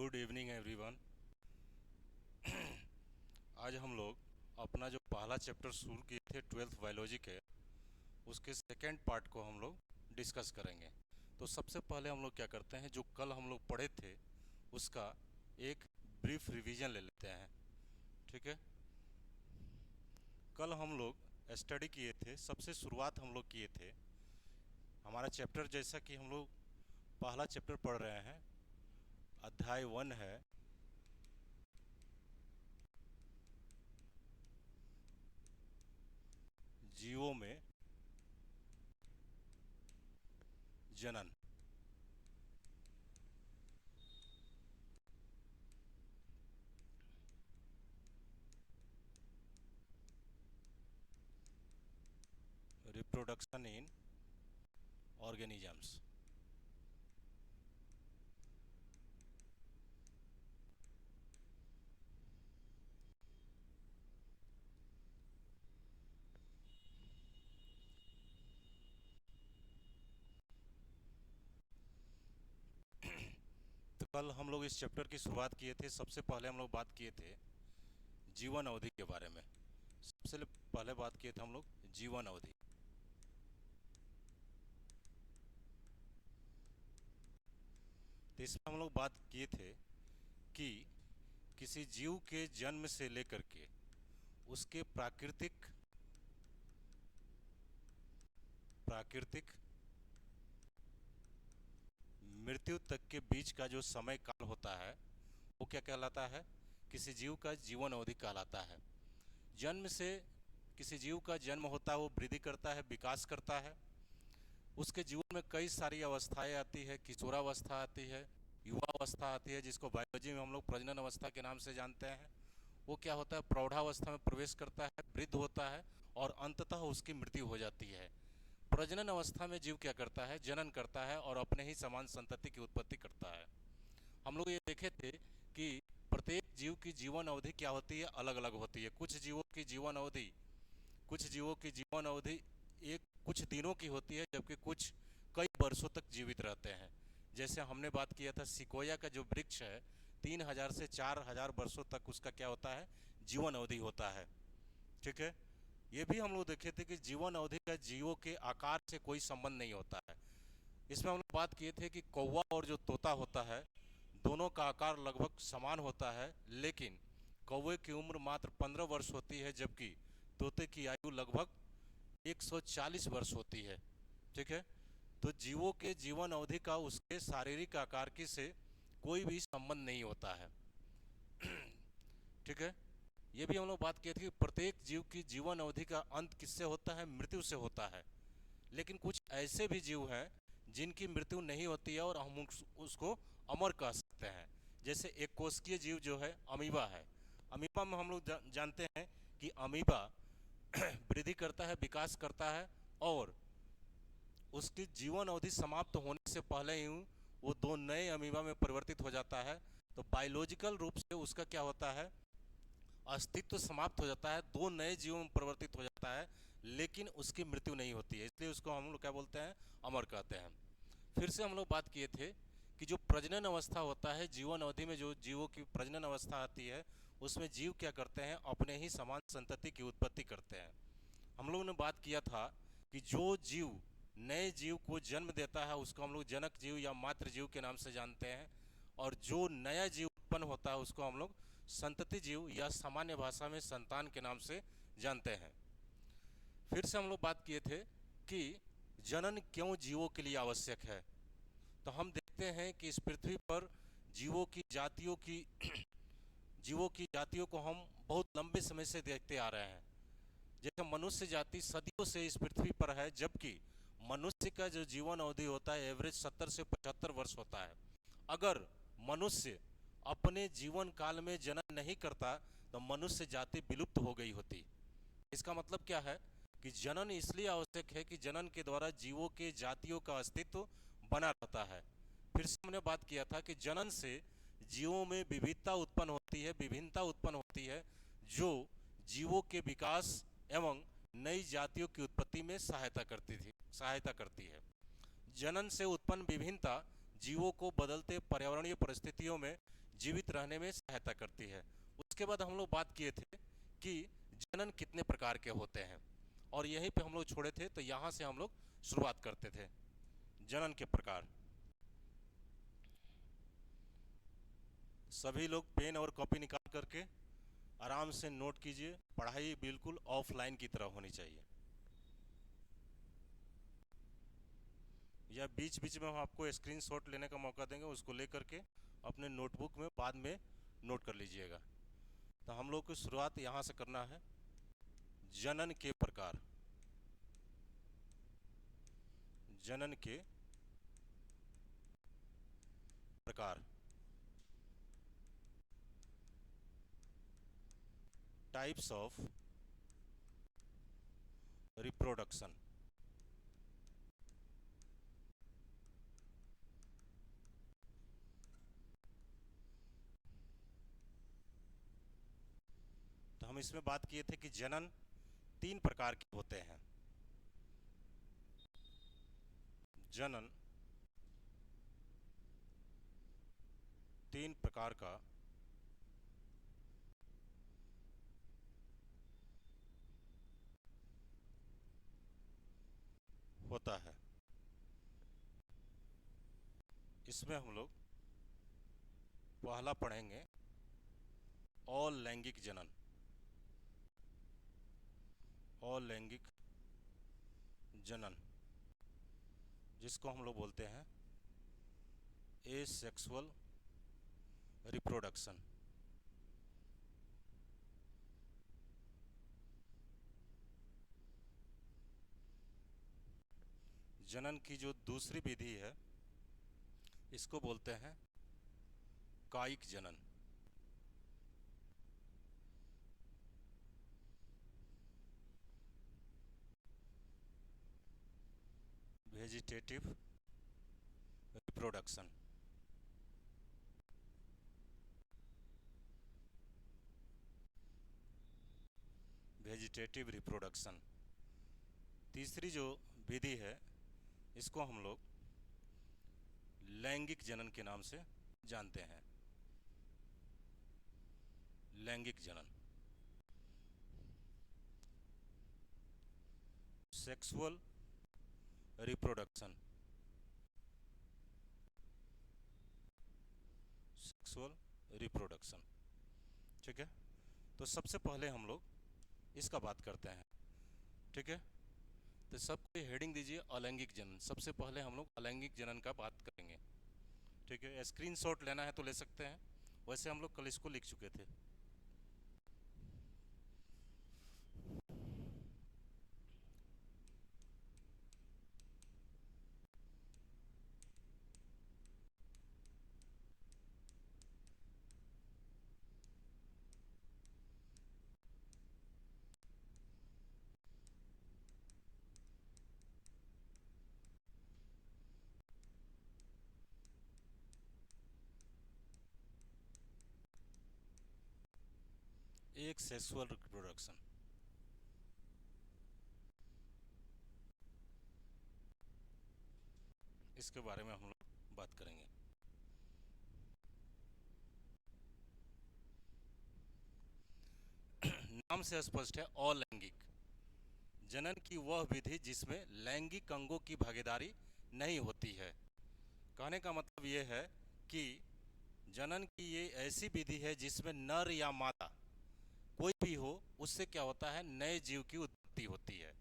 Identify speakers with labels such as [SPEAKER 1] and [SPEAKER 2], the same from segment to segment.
[SPEAKER 1] Good evening everyone. आज हम लोग अपना जो पहला चैप्टर शुरू किए थे 12th बायोलॉजी के, उसके सेकेंड पार्ट को हम लोग डिस्कस करेंगे। तो सबसे पहले हम लोग क्या करते हैं, जो कल हम लोग पढ़े थे उसका एक ब्रीफ रिवीजन ले लेते हैं। ठीक है, कल हम लोग स्टडी किए थे, सबसे शुरुआत हम लोग किए थे हमारा चैप्टर, जैसा कि हम लोग पहला चैप्टर पढ़ रहे हैं, अध्याय 1 है जीवों में जनन। Reproduction in organisms. तो कल हम लोग इस चैप्टर की शुरुआत किए थे। सबसे पहले हम लोग बात किए थे जीवन अवधि के बारे में। सबसे पहले बात किए थे हम लोग जीवन अवधि। तो इसमें हम लोग बात किए थे कि किसी जीव के जन्म से लेकर के उसके प्राकृतिक प्राकृतिक मृत्यु तक के बीच का जो समय काल होता है वो क्या कहलाता है, किसी जीव का जीवन अवधि कहलाता है। जन्म से किसी जीव का जन्म होता है, वो वृद्धि करता है, विकास करता है, उसके जीवन में कई सारी अवस्थाएं आती है। किशोरावस्था आती है, युवा अवस्था आती है, जिसको बायोलॉजी में हम लोग प्रजनन अवस्था के नाम से जानते हैं। वो क्या होता है, प्रौढ़ावस्था में प्रवेश करता है, वृद्ध होता है और अंततः उसकी मृत्यु हो जाती है। प्रजनन अवस्था में जीव क्या करता है, जनन करता है और अपने ही समान संतति की उत्पत्ति करता है। हम लोग ये देखे थे कि प्रत्येक जीव की जीवन अवधि क्या होती है, अलग अलग होती है। कुछ जीवों की जीवन अवधि एक कुछ दिनों की होती है, जबकि कुछ कई वर्षों तक जीवित रहते हैं। जैसे हमने बात किया था सिकोया का जो वृक्ष है, 3000 से 4000 वर्षों तक उसका क्या होता है, जीवन अवधि होता है। ठीक है, ये भी हम लोग देखे थे कि जीवन अवधि का जीवों के आकार से कोई संबंध नहीं होता है। इसमें हम लोग बात किए थे कि कौवा और जो तोता होता है, दोनों का आकार लगभग समान होता है, लेकिन कौवे की उम्र मात्र 15 वर्ष होती है, जबकि तोते की आयु लगभग 140 वर्ष होती है। ठीक है, तो जीवों के जीवन अवधि का उसके शारीरिक आकार की से कोई भी संबंध नहीं होता है। ठीक है, ये भी हम लोग बात किए थे कि प्रत्येक जीव की जीवन अवधि का अंत किससे होता है, मृत्यु से होता है। लेकिन कुछ ऐसे भी जीव हैं जिनकी मृत्यु नहीं होती है और हम उसको अमर कह सकते हैं। जैसे एक कोशिकीय जीव जो है अमीबा है। अमीबा में हम लोग जानते हैं कि अमीबा वृद्धि करता है, विकास करता है और उसकी जीवन अवधि समाप्त होने से पहले ही वो दो नए अमीबा में परिवर्तित हो जाता है। तो बायोलॉजिकल रूप से उसका क्या होता है, अस्तित्व समाप्त हो जाता है, दो नए जीवों में परिवर्तित हो जाता है, लेकिन उसकी मृत्यु नहीं होती है। इसलिए उसको हम लोग क्या बोलते हैं, अमर कहते हैं। फिर से हम लोग बात किए थे कि जो प्रजनन अवस्था होता है, जीवन अवधि में जो जीवों की प्रजनन अवस्था आती है, उसमें जीव क्या करते हैं, अपने ही समान संतति की उत्पत्ति करते हैं। हम लोगों ने बात किया था कि जो जीव नए जीव को जन्म देता है उसको हम लोग जनक जीव या मातृ जीव के नाम से जानते हैं, और जो नया जीव उत्पन्न होता है उसको हम लोग संतति जीव या सामान्य भाषा में संतान के नाम से जानते हैं। फिर से हम लोग बात किए थे कि जनन क्यों जीवों के लिए आवश्यक है। तो हम देखते हैं कि इस पृथ्वी पर जीवों की जातियों की जीवों की जातियों को हम बहुत लंबे समय से देखते आ रहे हैं। जैसे मनुष्य जाति सदियों से इस पृथ्वी पर है, जबकि मनुष्य का जो जीवन अवधि होता है एवरेज 70 से 75 वर्ष होता है। अगर मनुष्य अपने जीवन काल में जनन नहीं करता तो मनुष्य जाति विलुप्त हो गई होती। इसका मतलब क्या है कि जनन इसलिए आवश्यक है कि जनन के द्वारा जीवों के जातियों का अस्तित्व बना रहता है। फिर से हमने बात किया था कि जनन से जीवों में विविधता उत्पन्न होती है, विभिन्नता उत्पन्न होती है, जो जीवों के विकास एवं नई जातियों की उत्पत्ति में सहायता करती है। जनन से उत्पन्न विभिन्नता जीवों को बदलते पर्यावरणीय परिस्थितियों में जीवित रहने में सहायता करती है। उसके बाद हम लोग बात किए थे कि जनन कितने प्रकार के होते हैं, और यहीं पे हम लोग छोड़े थे, तो यहाँ से हम लोग शुरुआत करते थे। जनन के प्रकार, सभी लोग पेन और कॉपी निकाल करके आराम से नोट कीजिए। पढ़ाई बिल्कुल ऑफलाइन की तरह होनी चाहिए। या बीच बीच में हम आपको स्क्रीनशॉट लेने का मौका देंगे, उसको लेकर के अपने नोटबुक में बाद में नोट कर लीजिएगा। तो हम लोग को शुरुआत यहाँ से करना है। जनन के प्रकार, जनन के प्रकार, टाइप्स ऑफ रिप्रोडक्शन। तो हम इसमें बात किए थे कि जनन 3 प्रकार के होते हैं। जनन 3 प्रकार का होता है। इसमें हम लोग पहला पढ़ेंगे अलैंगिक जनन। अलैंगिक जनन, जिसको हम लोग बोलते हैं एसेक्सुअल रिप्रोडक्शन। जनन की जो दूसरी विधि है, इसको बोलते हैं कायिक जनन। Vegetative reproduction. Vegetative reproduction. तीसरी जो विधि है, इसको हम लोग लैंगिक जनन के नाम से जानते हैं। लैंगिक जनन, सेक्सुअल रिप्रोडक्शन। सेक्सुअल रिप्रोडक्शन, ठीक है। तो सबसे पहले हम लोग इसका बात करते हैं, ठीक है। तो सबको हेडिंग दीजिए अलैंगिक जनन। सबसे पहले हम लोग अलैंगिक जनन का बात करेंगे, ठीक है। स्क्रीनशॉट लेना है तो ले सकते हैं, वैसे हम लोग कल इसको लिख चुके थे। एक सेक्सुअल रिप्रोडक्शन, इसके बारे में हम लोग बात करेंगे। नाम से स्पष्ट है, अलैंगिक जनन की वह विधि जिसमें लैंगिक अंगों की भागीदारी नहीं होती है। कहने का मतलब ये है कि जनन की ये ऐसी विधि है जिसमें नर या मादा कोई भी हो, उससे क्या होता है, नए जीव की उत्पत्ति होती है,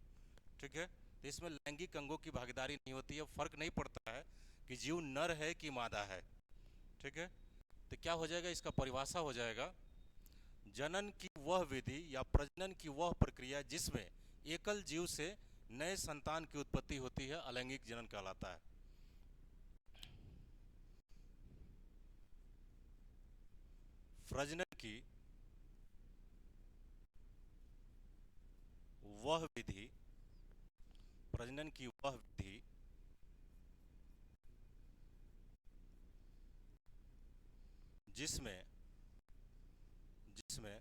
[SPEAKER 1] ठीक है। तो इसमें लैंगिक अंगों की भागीदारी नहीं होती है, फर्क नहीं पड़ता है कि जीव नर है कि मादा है, ठीक है। तो क्या हो जाएगा, इसका परिभाषा हो जाएगा, जनन की वह विधि या प्रजनन की वह प्रक्रिया जिसमें एकल जीव से नए संतान की उत्पत्ति होती है, अलैंगिक जनन कहलाता है। प्रजनन की वह विधि, प्रजनन की वह विधि जिसमें जिसमें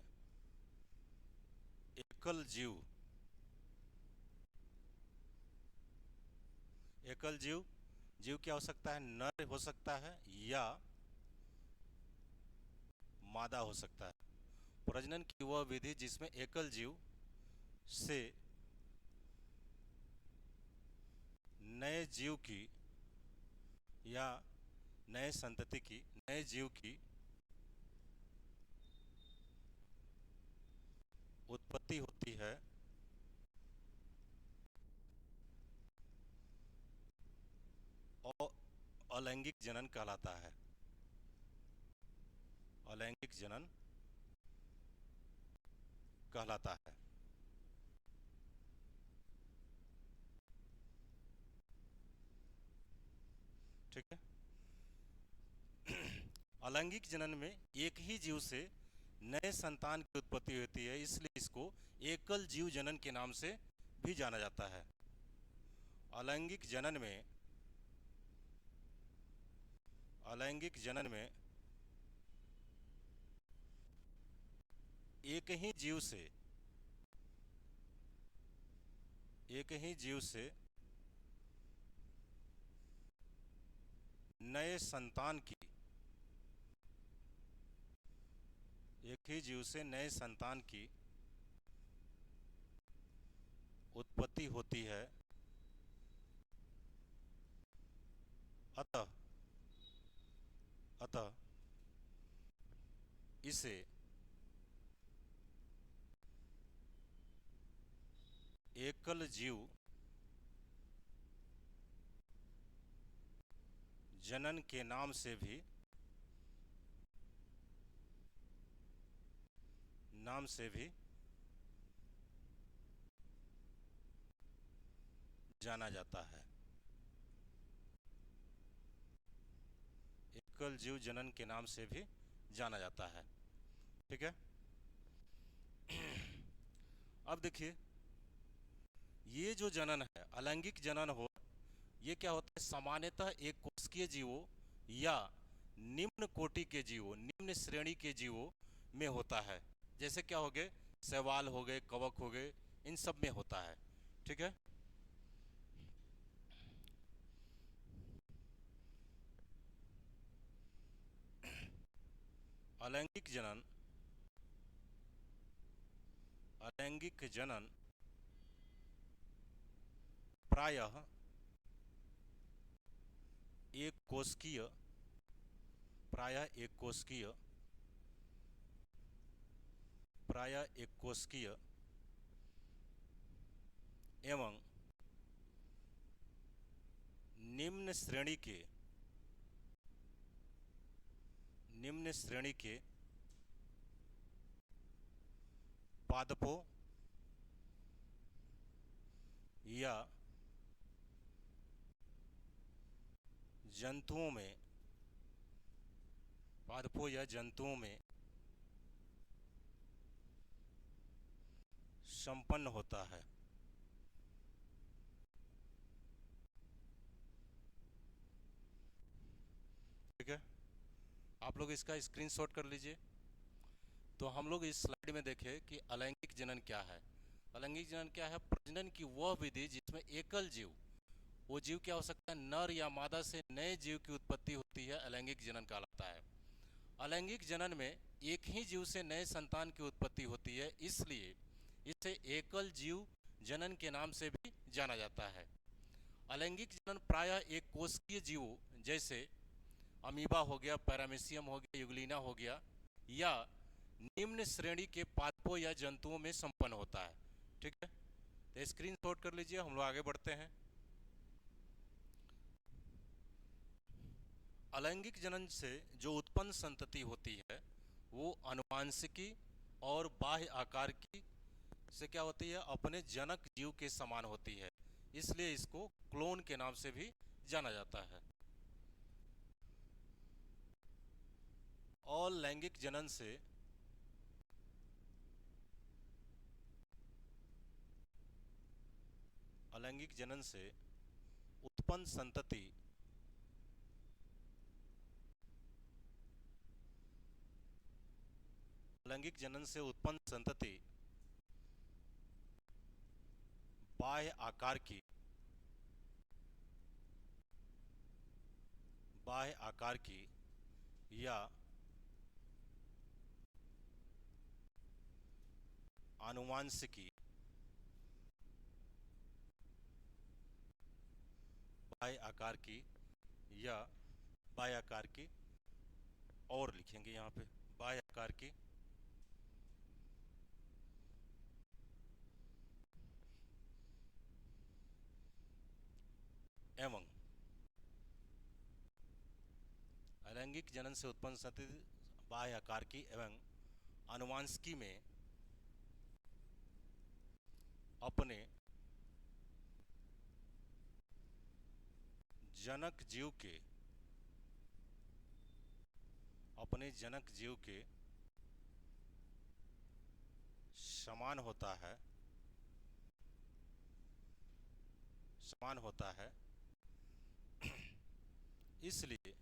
[SPEAKER 1] एकल जीव, एकल जीव जीव क्या हो सकता है, नर हो सकता है या मादा हो सकता है। प्रजनन की वह विधि जिसमें एकल जीव से नए जीव की या नए संतति की, नए जीव की उत्पत्ति होती है, और अलैंगिक जनन कहलाता है। अलैंगिक जनन कहलाता है। ठीक है। अलैंगिक जनन में एक ही जीव से नए संतान की उत्पत्ति होती है, इसलिए इसको एकल जीव जनन के नाम से भी जाना जाता है। अलैंगिक जनन में अलैंगिक जनन में एक ही जीव से एक ही जीव से नए संतान की एक ही जीव से नए संतान की उत्पत्ति होती है। अतः अतः इसे एकल जीव जनन के नाम से भी जाना जाता है। एकल जीव जनन के नाम से भी जाना जाता है। ठीक है। अब देखिए, ये जो जनन है, अलैंगिक जनन हो, ये क्या होता है, सामान्यतः एक कोशिकीय जीवों या निम्न कोटि के जीवों, निम्न श्रेणी के जीवों में होता है। जैसे क्या हो गए, शैवाल हो गए, कवक हो गए, इन सब में होता है। ठीक है। अलैंगिक जनन प्रायः एक कोशिकीय एवं निम्न श्रेणी के पादपों या जंतुओं में संपन्न होता है। ठीक है। आप लोग इसका स्क्रीनशॉट कर लीजिए। तो हम लोग इस स्लाइड में देखें कि अलैंगिक जनन क्या है। अलैंगिक जनन क्या है, प्रजनन की वह विधि जिसमें एकल जीव, वो जीव क्या हो सकता है, नर या मादा से नए जीव की उत्पत्ति होती है, अलैंगिक जनन कहलाता है। अलैंगिक जनन में एक ही जीव से नए संतान की उत्पत्ति होती है, इसलिए इसे एकल जीव जनन के नाम से भी जाना जाता है। अलैंगिक जनन प्रायः एक कोशिकीय जीवों जैसे अमीबा हो गया, पैरामीशियम हो गया, युगलिना हो गया, या निम्न श्रेणी के पादपों या जंतुओं में संपन्न होता है। ठीक है। तो स्क्रीनशॉट कर लीजिए, हम लोग आगे बढ़ते हैं। अलैंगिक जनन से जो उत्पन्न संतति होती है वो आनुवांशिकी और बाह्य आकार की से क्या होती है, अपने जनक जीव के समान होती है, इसलिए इसको क्लोन के नाम से भी जाना जाता है। और लैंगिक जनन से अलैंगिक जनन से उत्पन्न संतति अलैंगिक जनन से उत्पन्न संतति बाह्य आकार की बाह्य आकार की या आनुवांशिकी, बाह्य आकार की या बाह्य आकार की, और लिखेंगे यहाँ पे बाह्य आकार की एवं अलैंगिक जनन से उत्पन्न संतति बाह्य आकार की एवं आनुवांशिकी में अपने जनक जीव के समान होता है। इसलिए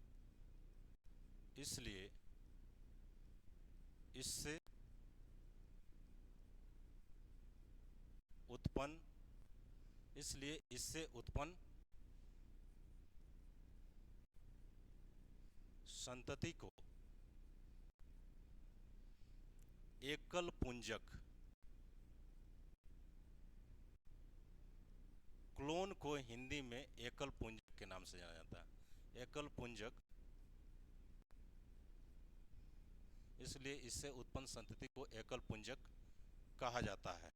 [SPEAKER 1] इससे उत्पन्न संतति को एकल पुंजक क्लोन को हिंदी में एकल पुंजक के नाम से जाना जाता है। एकल पुंजक, इसलिए इससे उत्पन्न संतति को एकल पुंजक कहा जाता है।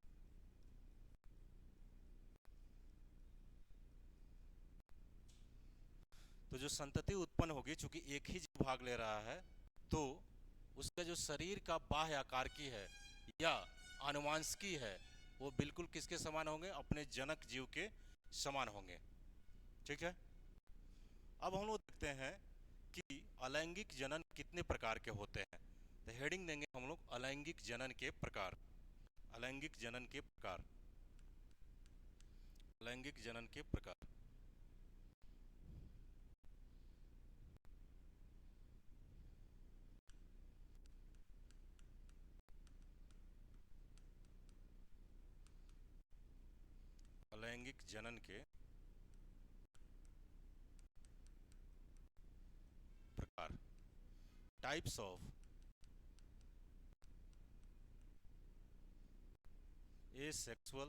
[SPEAKER 1] तो जो संतति उत्पन्न होगी, चूंकि एक ही जीव भाग ले रहा है, तो उसका जो शरीर का बाह्य आकार की है या आनुवांशिकी है, वो बिल्कुल किसके समान होंगे? अपने जनक जीव के समान होंगे। ठीक है। अब हम लोग देखते हैं कि अलैंगिक जनन कितने प्रकार के होते हैं। तो हेडिंग देंगे हम लोग अलैंगिक जनन के प्रकार। अलैंगिक जनन के प्रकार। अलैंगिक जनन के प्रकार। अलैंगिक जनन के प्रकार। Types of asexual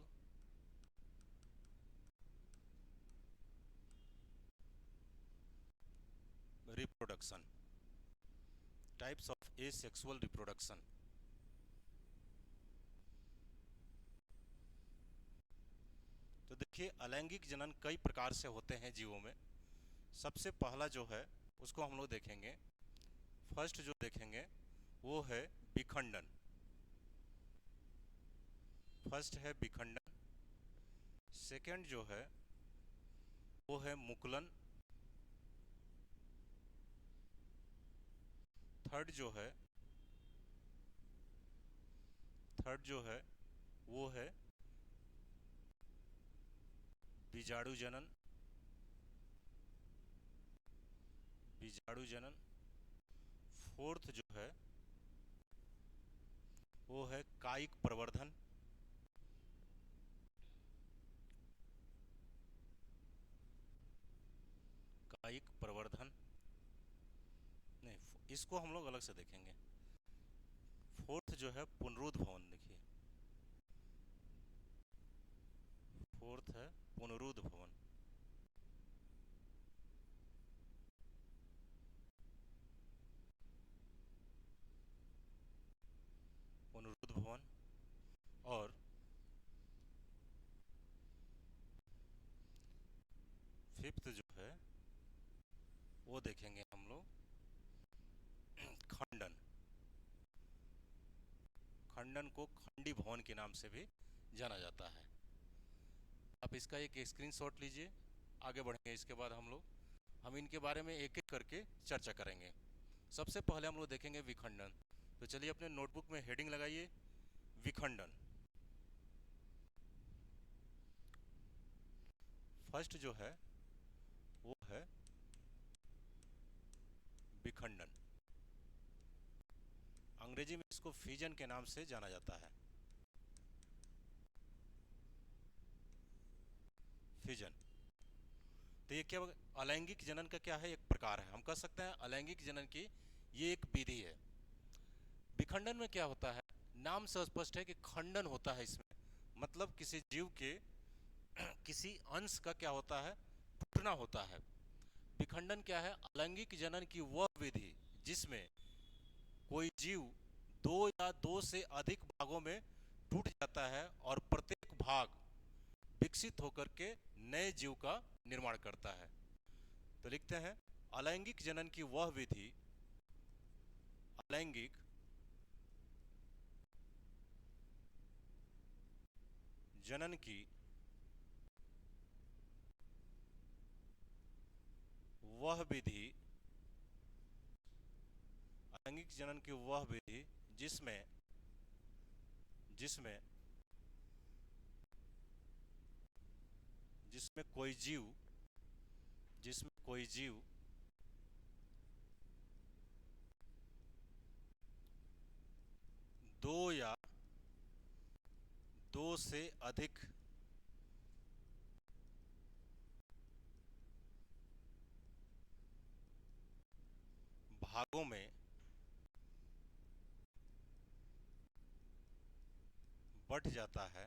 [SPEAKER 1] reproduction। Types of asexual reproduction। तो देखिए, अलैंगिक जनन कई प्रकार से होते हैं जीवों में। सबसे पहला जो है उसको हम लोग देखेंगे, फर्स्ट जो देखेंगे वो है विखंडन। फर्स्ट है विखंडन। सेकंड जो है वो है मुकुलन। थर्ड जो है वो है बीजाणु जनन। बीजाणु जनन। फोर्थ जो है वो है कायिक प्रवर्धन। कायिक प्रवर्धन नहीं, इसको हम लोग अलग से देखेंगे। फोर्थ जो है पुनरुद्भवन। देखिए, फोर्थ है पुनरुद्भवन। पुनरुद्भवन। और फिफ्थ जो है वो देखेंगे हम लोग खंडन। खंडन को खंडी भवन के नाम से भी जाना जाता है। आप इसका एक स्क्रीनशॉट लीजिए, आगे बढ़ेंगे। इसके बाद हम इनके बारे में एक एक करके चर्चा करेंगे। सबसे पहले हम लोग देखेंगे विखंडन। तो चलिए अपने नोटबुक में हेडिंग लगाइए, विखंडन। फर्स्ट जो है वो है विखंडन। अंग्रेजी में इसको फिजन के नाम से जाना जाता है। फिजन। तो ये क्या, अलैंगिक जनन का क्या है? एक प्रकार है। हम कह सकते हैं अलैंगिक जनन की ये एक विधि है। विखंडन में क्या होता है, नाम से स्पष्ट है कि खंडन होता है इसमें, मतलब किसी जीव के किसी अंश का क्या होता है, टूटना होता है। विखंडन क्या है, अलैंगिक जनन की वह विधि जिसमें कोई जीव दो या दो से अधिक भागों में टूट जाता है और प्रत्येक भाग विकसित होकर के नए जीव का निर्माण करता है। तो लिखते हैं अलैंगिक जनन की वह विधि, अलैंगिक जनन की वह विधि, अलैंगिक जनन की वह विधि जिसमें जिसमें जिसमें कोई जीव जिसमें कोई जीव दो या दो से अधिक भागों में बट जाता है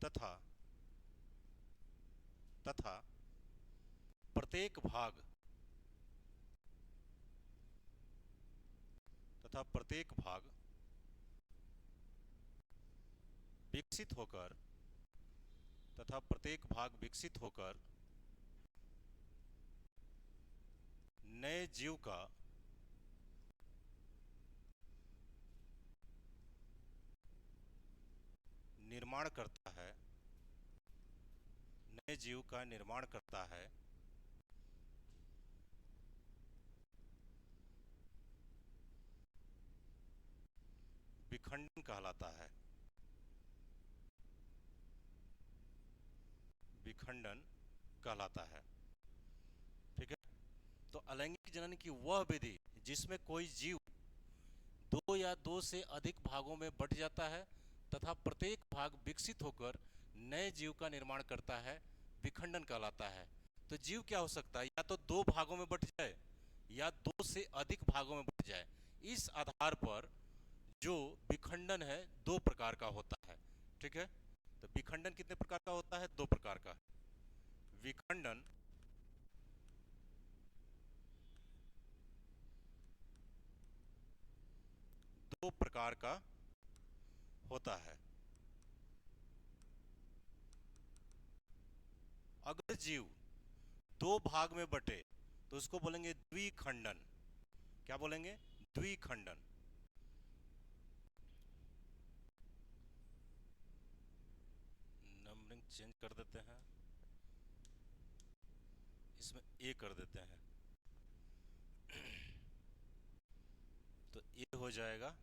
[SPEAKER 1] तथा तथा प्रत्येक भाग विकसित होकर प्रत्येक भाग विकसित होकर नए जीव का निर्माण करता है, नए जीव का निर्माण करता है। विखंडन कहलाता है, विखंडन कहलाता है। ठीक है, तो अलैंगिक जनन की वह विधि जिसमें कोई जीव दो या दो से अधिक भागों में बट जाता है तथा प्रत्येक भाग विकसित होकर नए जीव का निर्माण करता है, विखंडन कहलाता है। तो जीव क्या हो सकता है, या तो दो भागों में बट जाए या दो से अधिक भागों में बट जाए। इस आधार पर जो विखंडन है दो प्रकार का होता है। ठीक है, तो विखंडन कितने प्रकार का होता है, दो प्रकार का। विखंडन दो प्रकार का होता है। अगर जीव दो भाग में बटे तो उसको बोलेंगे द्विखंडन। क्या बोलेंगे, द्विखंडन। नंबरिंग चेंज कर देते हैं, इसमें ए कर देते हैं, तो ए हो जाएगा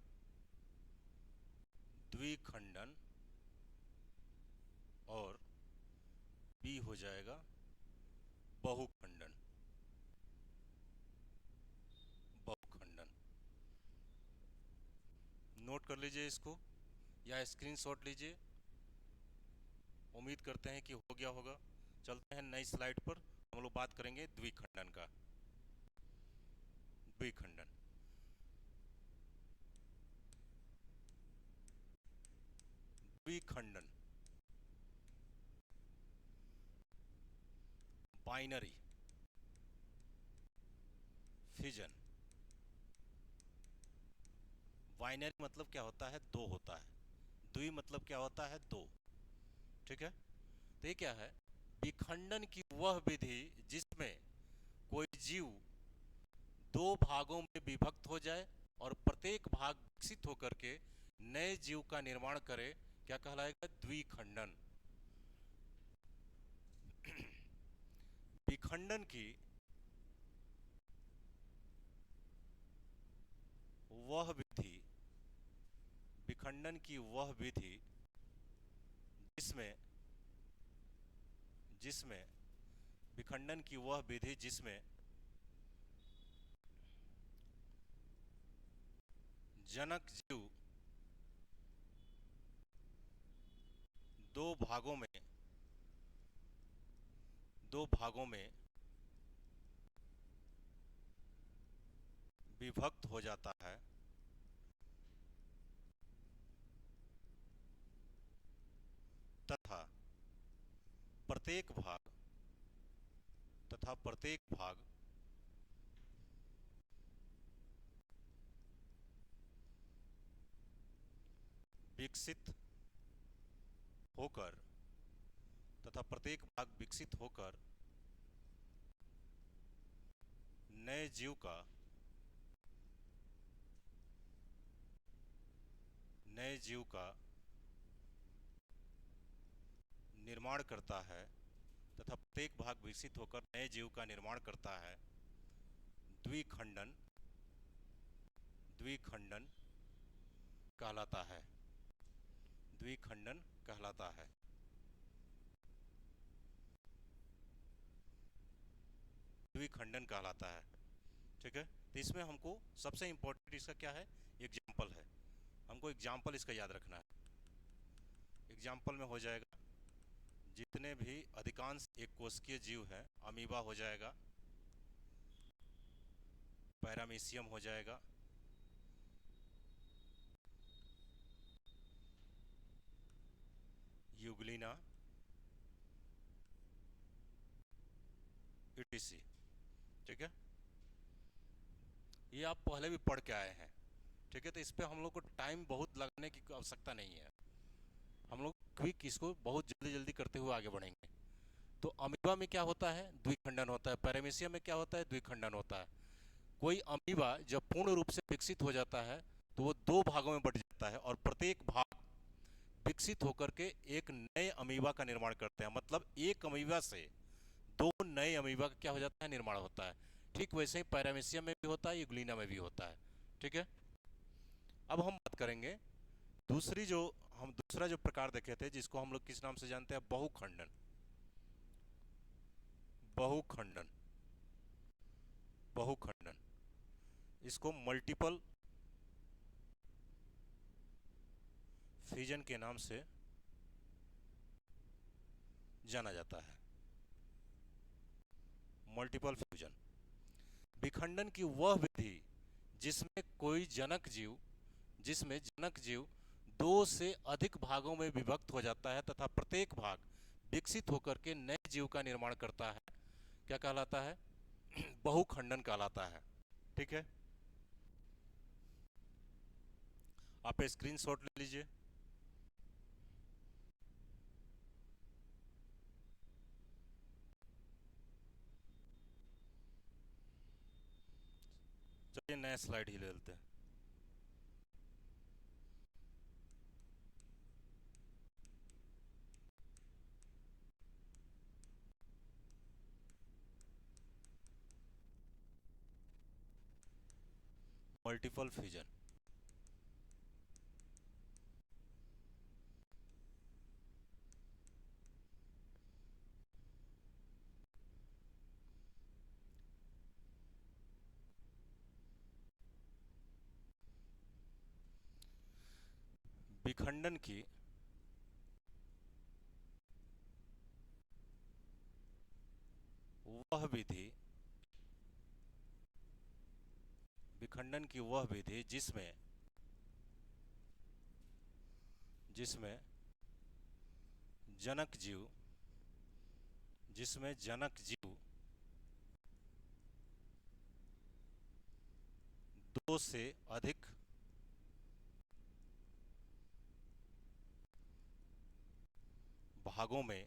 [SPEAKER 1] द्विखंडन और बी हो जाएगा बहुखंडन। बहुखंडन नोट कर लीजिए इसको या स्क्रीनशॉट लीजिए। उम्मीद करते हैं कि हो गया होगा। चलते हैं नई स्लाइड पर, हम लोग बात करेंगे द्विखंडन का। द्विखंडन, द्विखंडन बाइनरी फिजन। बाइनरी मतलब क्या होता है, दो होता है। द्वि मतलब क्या होता है, दो। ठीक है, तो ये क्या है, विखंडन की वह विधि जिसमें कोई जीव दो भागों में विभक्त हो जाए और प्रत्येक भाग विकसित होकर के नए जीव का निर्माण करे, क्या कहलाएगा, द्विखंडन। विखंडन की वह विधि, विखंडन की वह विधि जिसमें जिसमें विखंडन की वह विधि जिसमें जनक जीव दो भागों में विभक्त हो जाता है तथा प्रत्येक भाग प्रत्येक भाग विकसित होकर प्रत्येक भाग विकसित होकर नए जीव का निर्माण करता है प्रत्येक भाग विकसित होकर नए जीव का निर्माण करता है। द्विखंडन द्विखंडन कहलाता है। द्विखंडन कहलाता है। द्विखंडन कहलाता है। ठीक है, तो इसमें हमको सबसे इंपॉर्टेंट इसका क्या है, एग्जाम्पल है। हमको एग्जाम्पल इसका याद रखना है। एग्जाम्पल में हो जाएगा जितने भी अधिकांश एक कोशिकीय जीव हैं, अमीबा हो जाएगा, पैरामीशियम हो जाएगा, यूग्लिना, ईटीसी। ठीक है, ये आप पहले भी पढ़ के आए हैं। ठीक है, तो इस पे हम लोग को टाइम बहुत लगाने की आवश्यकता नहीं है। हम लोग क्विक इसको बहुत जल्दी जल्दी करते हुए आगे बढ़ेंगे। तो अमीबा में क्या होता है, द्विखंडन होता है। पैरामीशियम में क्या होता है, द्विखंडन होता है। कोई अमीबा जब पूर्ण रूप से विकसित हो जाता है तो वो दो भागों में बट जाता है और प्रत्येक भाग विकसित होकर के एक नए अमीबा का निर्माण करते हैं। मतलब एक अमीबा से दो नए अमीबा का क्या हो जाता है, निर्माण होता है। ठीक वैसे ही पैरामीशियम में भी होता है, यूग्लिना में भी होता है। ठीक है, अब हम बात करेंगे दूसरा जो प्रकार देखे थे, जिसको हम लोग किस नाम से जानते हैं, बहुखंडन। बहुखंडन बहुखंडन इसको मल्टीपल फ्यूजन के नाम से जाना जाता है। मल्टीपल फ्यूजन विखंडन की वह विधि जिसमें जनक जीव दो से अधिक भागों में विभक्त हो जाता है तथा प्रत्येक भाग विकसित होकर के नए जीव का निर्माण करता है, क्या कहलाता है, बहुखंडन कहलाता है। ठीक है, आप स्क्रीनशॉट ले लीजिए। चलिए नया स्लाइड ही ले लेते हैं। मल्टीपल फ्यूजन विखंडन की वह विधि जिसमें जिसमें जनक जीव दो से अधिक भागों में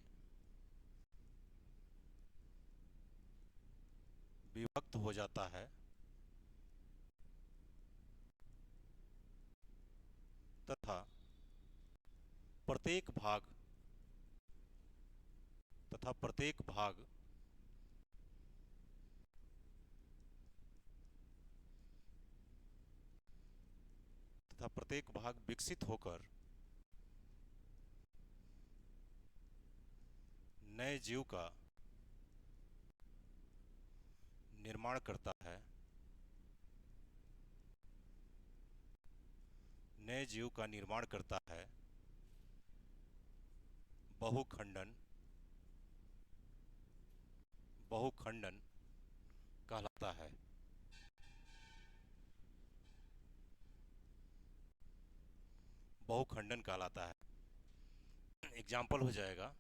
[SPEAKER 1] विभक्त हो जाता है तथा प्रत्येक भाग तथा प्रत्येक भाग विकसित होकर नए जीव का निर्माण करता है। नए जीव का निर्माण करता है। बहुखंडन बहुखंडन कहलाता है। बहुखंडन कहलाता है। एग्जाम्पल हो जाएगा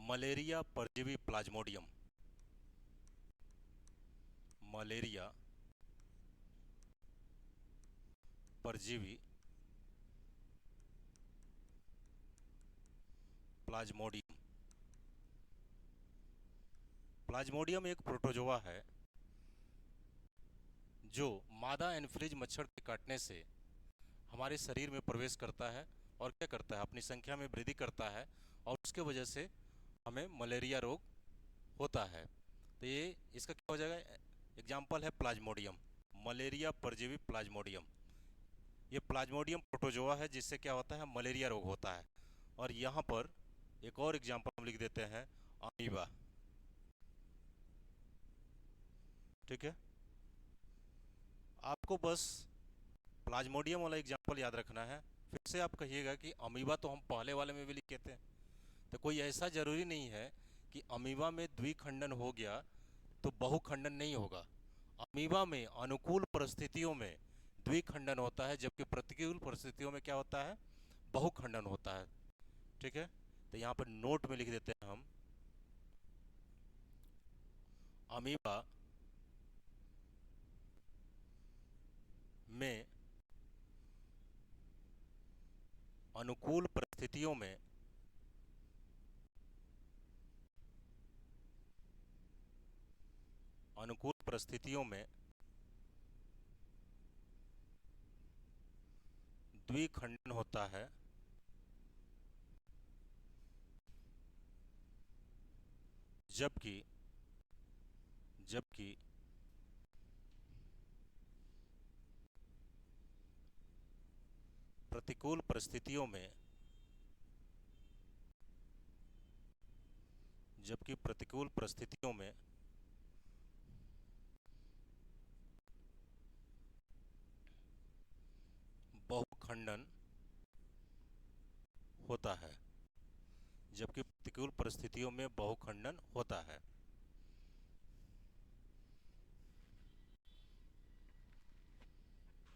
[SPEAKER 1] मलेरिया परजीवी प्लाज्मोडियम। मलेरिया परजीवी प्लाज्मोडियम। प्लाज्मोडियम एक प्रोटोजोआ है जो मादा एनफ्रीज मच्छर के काटने से हमारे शरीर में प्रवेश करता है और क्या करता है, अपनी संख्या में वृद्धि करता है और उसके वजह से हमें मलेरिया रोग होता है। तो ये इसका क्या हो जाएगा, एग्जाम्पल है प्लाज्मोडियम, मलेरिया परजीवी प्लाज्मोडियम। ये प्लाज्मोडियम प्रोटोजोआ है जिससे क्या होता है, मलेरिया रोग होता है। और यहाँ पर एक और एग्जाम्पल हम लिख देते हैं, अमीबा। ठीक है, आपको बस प्लाज्मोडियम वाला एग्जाम्पल याद रखना है। फिर से आप कहिएगा कि अमीबा तो हम पहले वाले में भी लिखे थे। तो कोई ऐसा ज़रूरी नहीं है कि अमीबा में द्विखंडन हो गया तो बहुखंडन नहीं होगा। अमीबा में अनुकूल परिस्थितियों में द्विखंडन होता है, जबकि प्रतिकूल परिस्थितियों में क्या होता है, बहुखंडन होता है। ठीक है, तो यहाँ पर नोट में लिख देते हैं हम, अमीबा में अनुकूल परिस्थितियों में अनुकूल परिस्थितियों में द्विखंडन होता है, जबकि जबकि प्रतिकूल परिस्थितियों में जबकि प्रतिकूल परिस्थितियों में बहुखंडन होता है। जबकि प्रतिकूल परिस्थितियों में बहुखंडन होता है।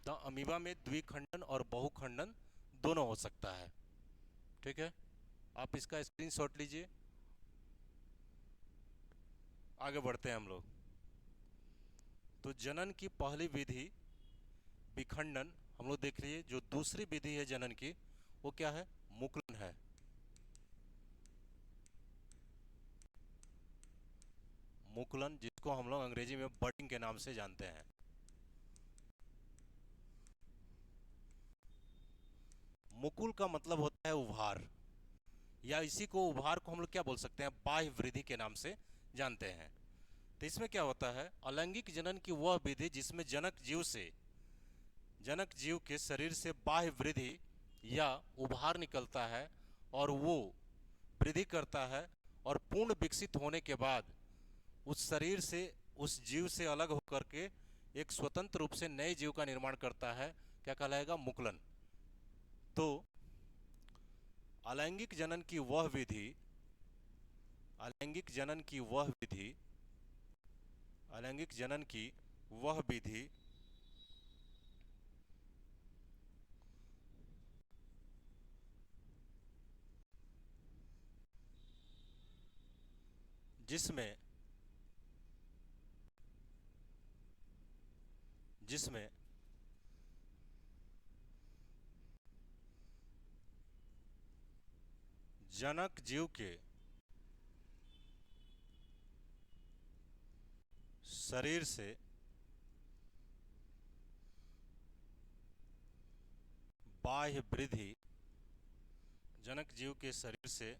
[SPEAKER 1] तो अमीबा में द्विखंडन और बहुखंडन दोनों हो सकता है। ठीक है, आप इसका स्क्रीनशॉट लीजिए। आगे बढ़ते हैं हम लोग। तो जनन की पहली विधि विखंडन हम लोग देख लिए। जो दूसरी विधि है जनन की, वो क्या है, मुकुलन है। मुकुलन, जिसको हम लोग अंग्रेजी में बडिंग के नाम से जानते हैं। मुकुल का मतलब होता है उभार, या इसी को उभार को हम लोग क्या बोल सकते हैं, बाह्य वृद्धि के नाम से जानते हैं। तो इसमें क्या होता है, अलैंगिक जनन की वह विधि जिसमें जनक जीव के शरीर से बाह्य वृद्धि या उभार निकलता है और वो वृद्धि करता है और पूर्ण विकसित होने के बाद उस शरीर से, उस जीव से अलग होकर के एक स्वतंत्र रूप से नए जीव का निर्माण करता है। क्या कहलाएगा, मुकुलन। तो अलैंगिक जनन की वह विधि अलैंगिक जनन की वह विधि अलैंगिक जनन की वह विधि जिसमें जिसमें जनक जीव के शरीर से बाह्य वृद्धि जनक जीव के शरीर से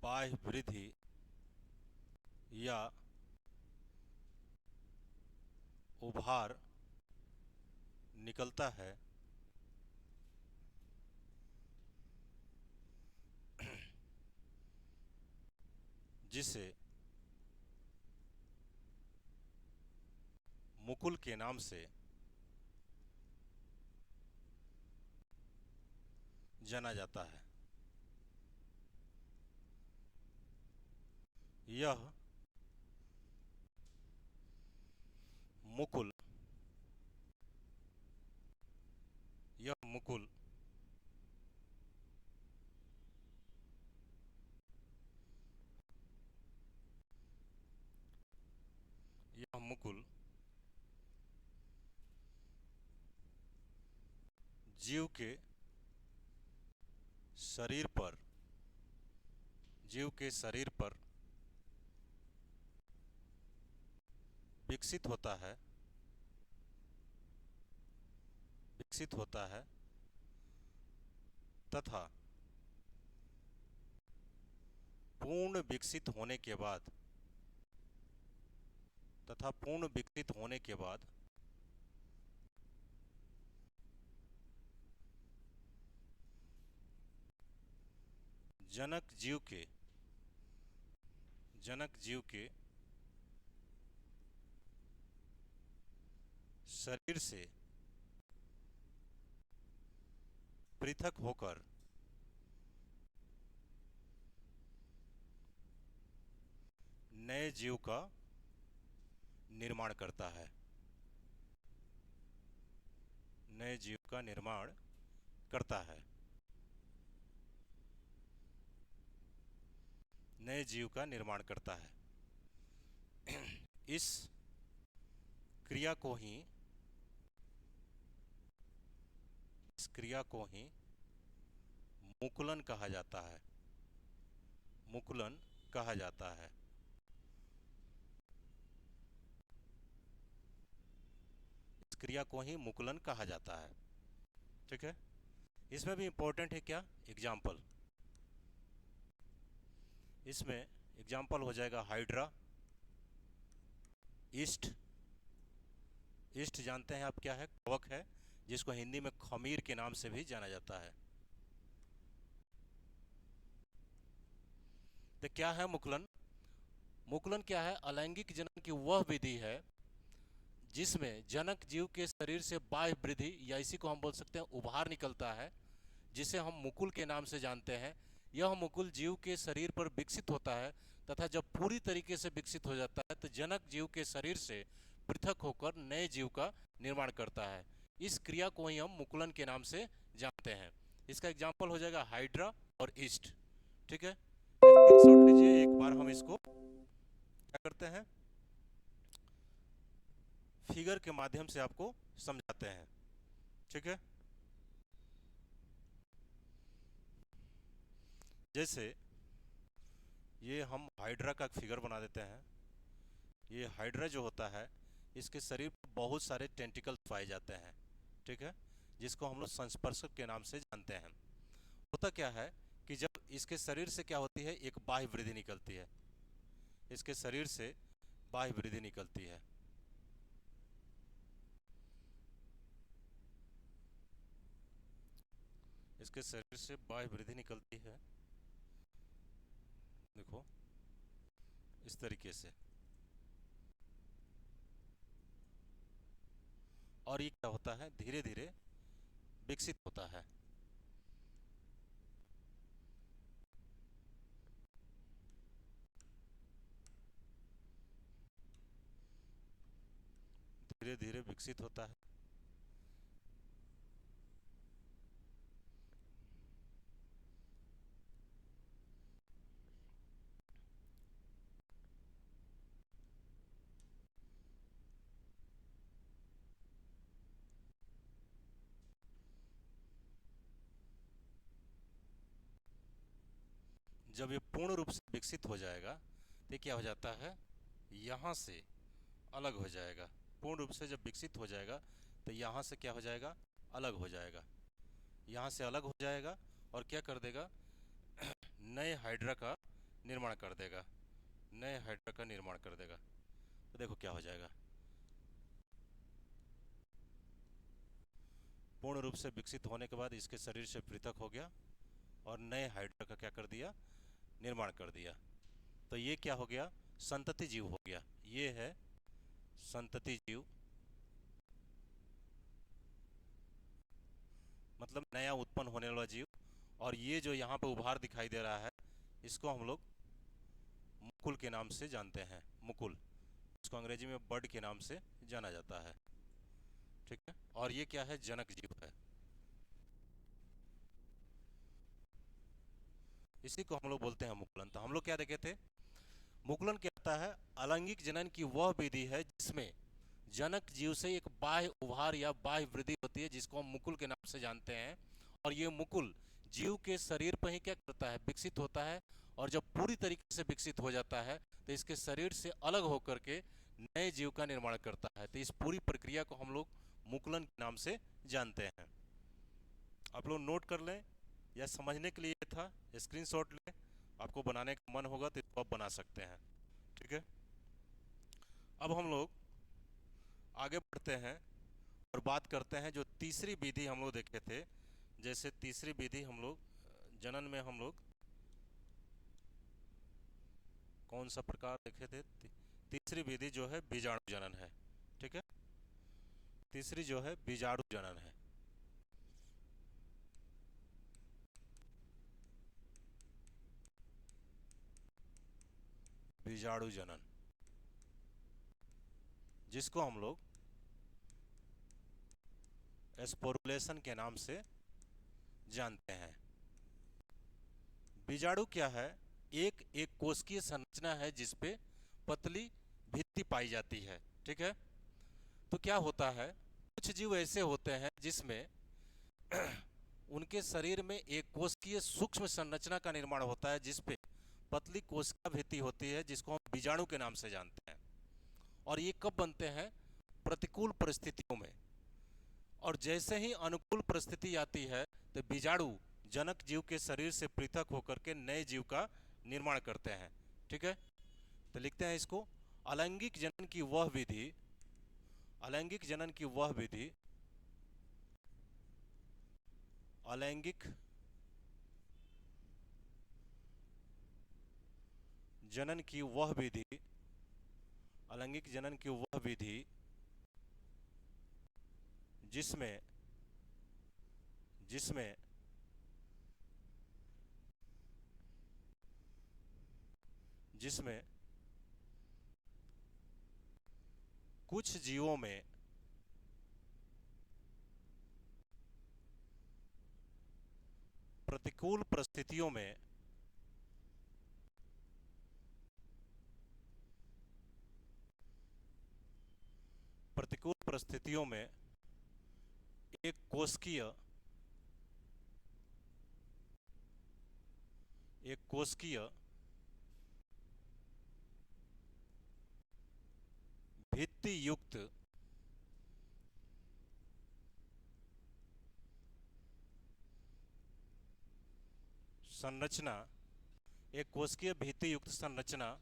[SPEAKER 1] बाह्य वृद्धि या उभार निकलता है, जिसे मुकुल के नाम से जाना जाता है। यह मुकुल यह मुकुल यह मुकुल जीव के शरीर पर जीव के शरीर पर विकसित होता है तथा पूर्ण विकसित होने के बाद जनक जीव के शरीर से पृथक होकर नए जीव का निर्माण करता है नए जीव का निर्माण करता है नए जीव का निर्माण करता है इस क्रिया को ही मुकुलन कहा जाता है इस क्रिया को ही मुकुलन कहा जाता है। ठीक है, इसमें भी इंपॉर्टेंट है क्या, एग्जाम्पल। इसमें एग्जाम्पल हो जाएगा हाइड्रा, ईस्ट जानते हैं आप क्या है, कवक है, जिसको हिंदी में खमीर के नाम से भी जाना जाता है। तो क्या है मुकुलन क्या है, अलैंगिक जनन की वह विधि है जिसमें जनक जीव के शरीर से बाह्य वृद्धि या इसी को हम बोल सकते हैं उभार निकलता है, जिसे हम मुकुल के नाम से जानते हैं। यह मुकुल जीव के शरीर पर विकसित होता है तथा जब पूरी तरीके से विकसित हो जाता है तो जनक जीव के शरीर से पृथक होकर नए जीव का निर्माण करता है। इस क्रिया को ही हम मुकुलन के नाम से जानते हैं। इसका एग्जाम्पल हो जाएगा हाइड्रा और ईस्ट। ठीक है, स्क्रीनशॉट लीजिए, एक बार हम इसको क्या करते हैं, फिगर के माध्यम से आपको समझाते हैं। ठीक है, जैसे ये हम हाइड्रा का फिगर बना देते हैं। ये हाइड्रा जो होता है इसके शरीर पर बहुत सारे टेंटिकल्स पाए जाते हैं। ठीक है, जिसको हम लोग संस्पर्शक के नाम से जानते हैं। होता क्या है कि जब इसके शरीर से क्या होती है, एक बाह्य वृद्धि निकलती है। इसके शरीर से बाह्य वृद्धि निकलती है। इसके शरीर से बाह्य वृद्धि निकलती है, देखो इस तरीके से। और ये क्या होता है, धीरे धीरे विकसित होता है। धीरे धीरे विकसित होता है। जब ये पूर्ण रूप से विकसित हो जाएगा तो ये क्या हो जाता है, यहाँ से अलग हो जाएगा। पूर्ण रूप से जब विकसित हो जाएगा तो यहाँ से क्या हो जाएगा, अलग हो जाएगा। यहाँ से अलग हो जाएगा और क्या कर देगा, नए हाइड्रा का निर्माण कर देगा। नए हाइड्रा का निर्माण कर देगा। तो देखो क्या हो जाएगा, पूर्ण रूप से विकसित होने के बाद इसके शरीर से पृथक हो गया और नए हाइड्रा का क्या कर दिया, निर्माण कर दिया। तो ये क्या हो गया, संतति जीव हो गया। ये है संतति जीव, मतलब नया उत्पन्न होने वाला जीव। और ये जो यहाँ पे उभार दिखाई दे रहा है इसको हम लोग मुकुल के नाम से जानते हैं, मुकुल, इसको अंग्रेजी में बर्ड के नाम से जाना जाता है। ठीक है, और ये क्या है, जनक जीव है। इसी को हम लोग बोलते हैं मुकुलन। तो हम लोग क्या देखे थे, मुकुलन क्या होता है, अलैंगिक जनन की वह विधि है जिसमें जनक जीव से एक बाह्य उभार या बाह्य वृद्धि होती है, जिसको हम मुकुल के नाम से जानते हैं। और ये मुकुल जीव के शरीर पर ही क्या करता है, विकसित होता है। और जब पूरी तरीके से विकसित हो जाता है तो इसके शरीर से अलग होकर के नए जीव का निर्माण करता है। तो इस पूरी प्रक्रिया को हम लोग मुकुलन के नाम से जानते हैं। आप लोग नोट कर लें, या समझने के लिए था, स्क्रीनशॉट लें। आपको बनाने का मन होगा तो इसको आप बना सकते हैं। ठीक है, अब हम लोग आगे बढ़ते हैं और बात करते हैं जो तीसरी विधि हम लोग देखे थे। जैसे तीसरी विधि हम लोग जनन में हम लोग कौन सा प्रकार देखे थे, तीसरी विधि जो है बीजाणु जनन है। ठीक है, तीसरी जो है बीजाणु जनन है। बीजाणु जनन, जिसको हम लोग स्पोरुलेशन के नाम से जानते हैं। बीजाणु क्या है, एक एक कोशिकीय संरचना है जिसपे पतली भित्ति पाई जाती है। ठीक है, तो क्या होता है, कुछ जीव ऐसे होते हैं जिसमें उनके शरीर में एक कोशिकीय सूक्ष्म संरचना का निर्माण होता है जिसपे पतली कोशिका भित्ति होती है, जिसको हम बीजाणु के नाम से जानते हैं। और ये कब बनते हैं, प्रतिकूल परिस्थितियों में। और जैसे ही अनुकूल परिस्थिति आती है तो बीजाणु जनक जीव के शरीर से पृथक होकर के नए जीव का निर्माण करते हैं। ठीक है, तो लिखते हैं इसको, अलैंगिक जनन की वह विधि, अलैंगिक जनन की वह विधि, अलैंगिक जनन की वह विधि, अलैंगिक जनन की वह विधि जिसमें जिसमें जिसमें कुछ जीवों में प्रतिकूल परिस्थितियों में प्रतिकूल परिस्थितियों में एक कोशिकीय भित्ति युक्त संरचना, एक कोशिकीय भित्ति युक्त संरचना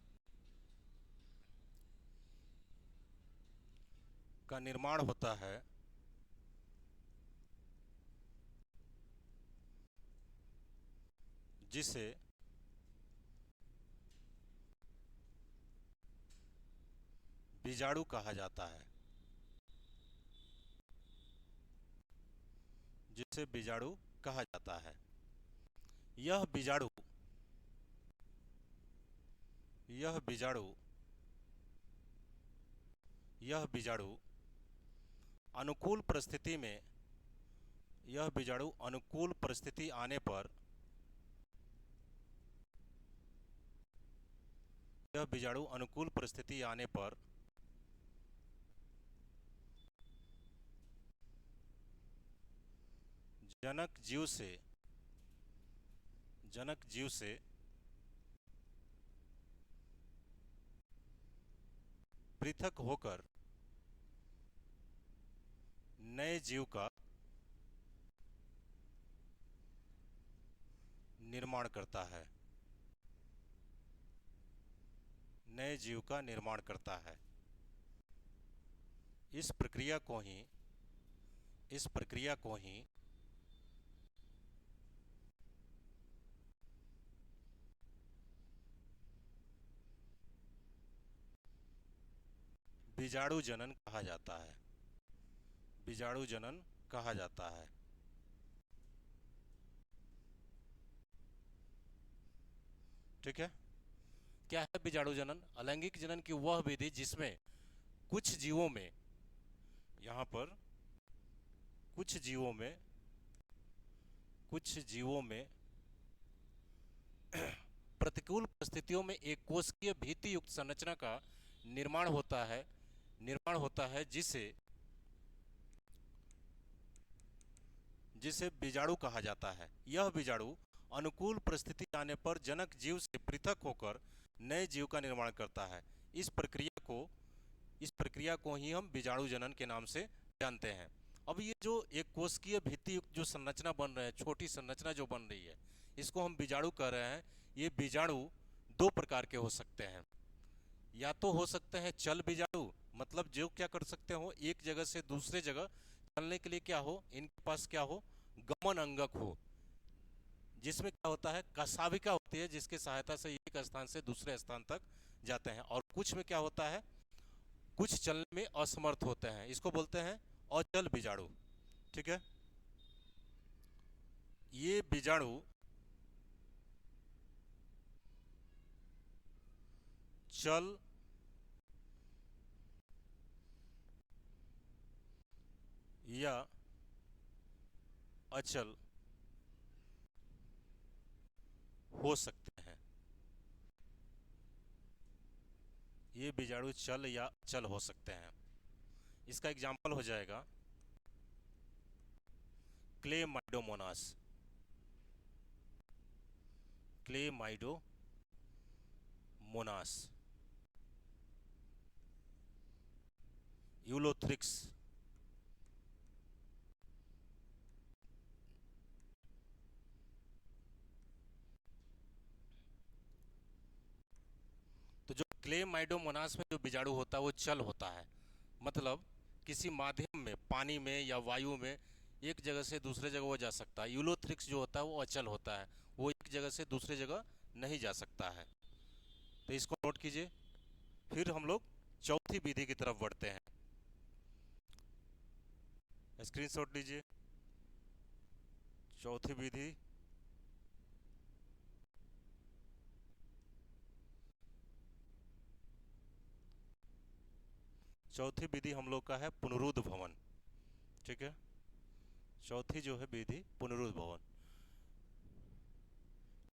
[SPEAKER 1] का निर्माण होता है, जिसे बीजाणु कहा जाता है, जिसे बीजाणु कहा जाता है। यह बीजाणु यह बीजाणु यह बीजाणु अनुकूल परिस्थिति में, यह बीजाणु अनुकूल परिस्थिति आने पर, यह बीजाणु अनुकूल परिस्थिति आने पर जनक जीव से पृथक होकर नए जीव का निर्माण करता है, नए जीव का निर्माण करता है। इस प्रक्रिया को ही बीजाणु जनन कहा जाता है, बीजाणु जनन कहा जाता है। ठीक है, क्या है बीजाणु जनन? अलैंगिक जनन की वह विधि जिसमें कुछ जीवों में, यहां पर कुछ जीवों में कुछ जीवों में प्रतिकूल परिस्थितियों में एक कोशिकीय भित्ति युक्त संरचना का निर्माण होता है जिसे जिसे बीजाणु कहा जाता है। यह बीजाणु अनुकूल परिस्थिति आने पर जनक जीव से पृथक होकर नए जीव का निर्माण करता है। इस प्रक्रिया को ही हम बीजाणु जनन के नाम से जानते हैं। अब ये जो एक कोशिकीय भित्ति युक्त जो संरचना बन रही है, छोटी संरचना जो बन रही है, इसको हम बीजाणु कह रहे हैं। ये बीजाणु दो प्रकार के हो सकते हैं। या तो हो सकते हैं चल बीजाणु, मतलब जो क्या कर सकते हो, एक जगह से दूसरे जगह चलने के लिए क्या हो, इनके पास क्या हो, गमन अंगक हो, जिसमें क्या होता है, कशाविका होती है जिसकी सहायता से एक स्थान से दूसरे स्थान तक जाते हैं। और कुछ में क्या होता है, कुछ चलने में असमर्थ होते हैं, इसको बोलते हैं अचल बीजाणु। ठीक है, ये बीजाणु चल या अचल हो सकते हैं। ये बीजाणु चल या अचल हो सकते हैं। इसका एग्जाम्पल हो जाएगा क्लेमाइडोमोनास। यूलोथ्रिक्स, तो जो क्लेमाइडोमोनास में जो बीजाणु होता है वो चल होता है, मतलब किसी माध्यम में, पानी में या वायु में एक जगह से दूसरे जगह वो जा सकता है। यूलोथ्रिक्स जो होता है वो अचल होता है, वो एक जगह से दूसरे जगह नहीं जा सकता है। तो इसको नोट कीजिए। फिर हम लोग चौथी विधि की तरफ बढ़ते हैं। स्क्रीनशॉट लीजिए। चौथी विधि हम लोग का है पुनरुद्ध भवन। ठीक है, चौथी जो है विधि पुनरुद्ध भवन।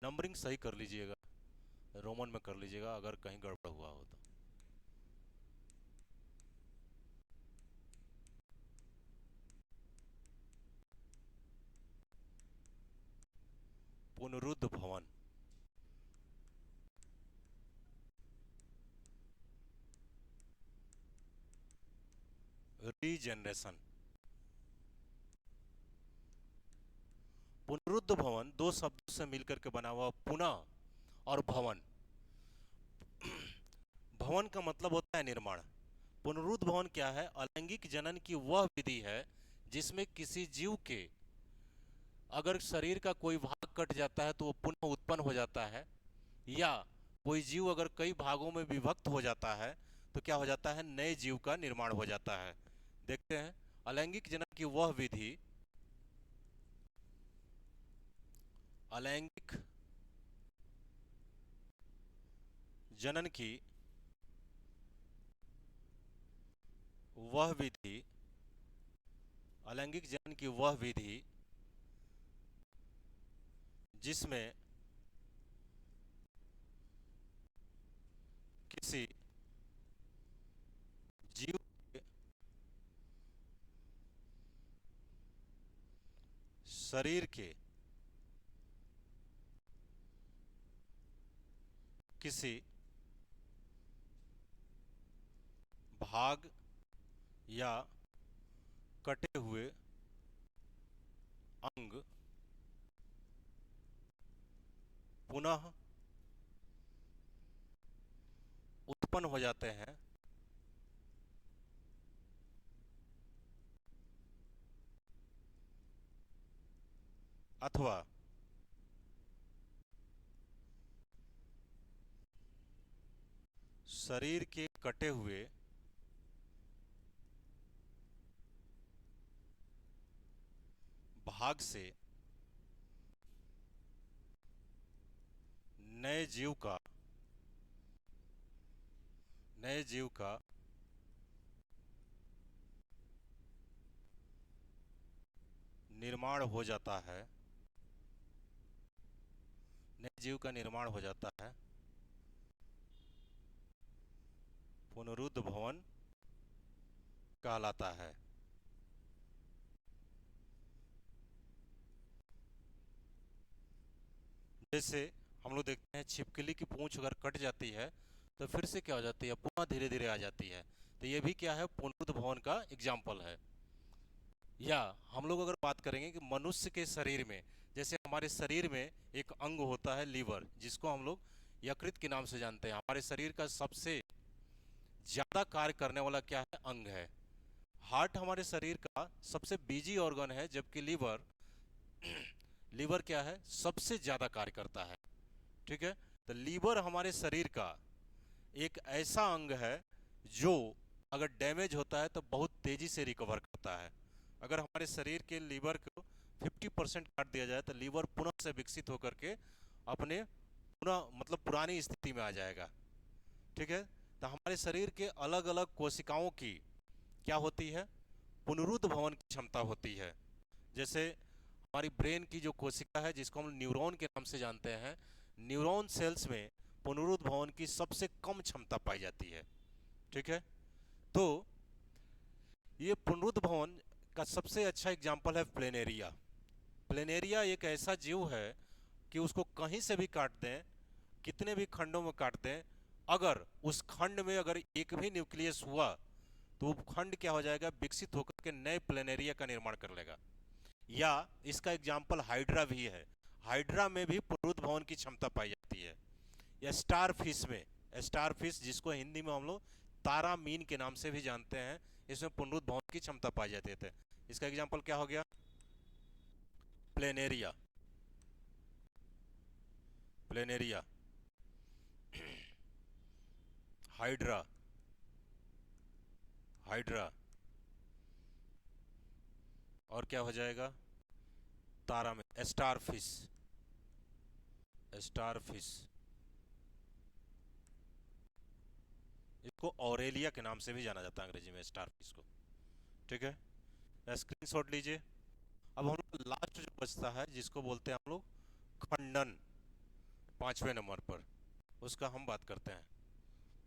[SPEAKER 1] नंबरिंग सही कर लीजिएगा, रोमन में कर लीजिएगा अगर कहीं गड़बड़ हुआ हो तो। पुनरुद्ध भवन, रीजनरेशन। पुनरुद्ध भवन दो शब्दों से मिलकर के बना हुआ, पुनः और भवन। भवन का मतलब होता है निर्माण। पुनरुद्ध भवन क्या है, अलैंगिक जनन की वह विधि है जिसमें किसी जीव के अगर शरीर का कोई भाग कट जाता है तो वो पुनः उत्पन्न हो जाता है, या कोई जीव अगर कई भागों में विभक्त हो जाता है तो क्या हो जाता है, नए जीव का निर्माण हो जाता है। देखते हैं, अलैंगिक जनन की वह विधि, अलैंगिक जनन की वह विधि, अलैंगिक जनन की वह विधि जिसमें किसी जीव के शरीर के किसी भाग या कटे हुए अंग पुनः उत्पन्न हो जाते हैं, अथवा शरीर के कटे हुए भाग से नए जीव का नए जीव का निर्माण हो जाता है, नए जीव का निर्माण हो जाता है, पुनरुद्ध भवन कहलाता है। जैसे हम लोग देखते हैं छिपकली की पूंछ अगर कट जाती है तो फिर से क्या हो जाती है, पुनः धीरे धीरे आ जाती है। तो ये भी क्या है, पुनरुद्ध भवन का एग्जाम्पल है। या हम लोग अगर बात करेंगे कि मनुष्य के शरीर में, जैसे हमारे शरीर में एक अंग होता है लीवर, जिसको हम लोग यकृत के नाम से जानते हैं। हमारे शरीर का सबसे ज्यादा कार्य करने वाला क्या है, अंग है। हार्ट हमारे शरीर का सबसे बिजी ऑर्गन है, जबकि लीवर लीवर क्या है, सबसे ज्यादा कार्य करता है। ठीक है। तो लीवर हमारे शरीर का एक ऐसा अंग है जो अगर डैमेज होता है तो बहुत तेजी से रिकवर करता है। अगर हमारे शरीर के लीवर को 50% काट दिया जाए तो लीवर पुनः से विकसित होकर के अपने पुनः मतलब पुरानी स्थिति में आ जाएगा। ठीक है। तो हमारे शरीर के अलग अलग कोशिकाओं की क्या होती है, पुनरुद्ध भवन की क्षमता होती है। जैसे हमारी ब्रेन की जो कोशिका है, जिसको हम न्यूरॉन के नाम से जानते हैं, न्यूरॉन सेल्स में पुनरुद्ध भवन की सबसे कम क्षमता पाई जाती है। ठीक है। तो ये पुनरुद्ध भवन का सबसे अच्छा एग्जाम्पल है प्लेनेरिया। प्लेनेरिया एक ऐसा जीव है कि उसको कहीं से भी काट दें, कितने भी खंडों में काट दें, अगर उस खंड में अगर एक भी न्यूक्लियस हुआ तो वो खंड क्या हो जाएगा, विकसित होकर के नए प्लेनेरिया का निर्माण कर लेगा। या इसका एग्जाम्पल हाइड्रा भी है। हाइड्रा में भी पुनरुद्ध भवन की क्षमता पाई जाती है। या स्टार फिश में, स्टार फिश जिसको हिंदी में हम लोग तारा मीन के नाम से भी जानते हैं, इसमें पुनरुद्ध भवन की क्षमता पाई जाती है। इसका एग्जाम्पल क्या हो गया, प्लेनेरिया। प्लेनेरिया, हाइड्रा, हाइड्रा, और क्या हो जाएगा, तारा में स्टार फिश, स्टार फिश। इसको ऑरेलिया के नाम से भी जाना जाता है अंग्रेजी में, स्टार फिश को। ठीक है। स्क्रीनशॉट लीजिए। अब हम लोग लास्ट जो बचता है, जिसको बोलते हैं हम लोग खंडन, 5वें नंबर पर उसका हम बात करते हैं।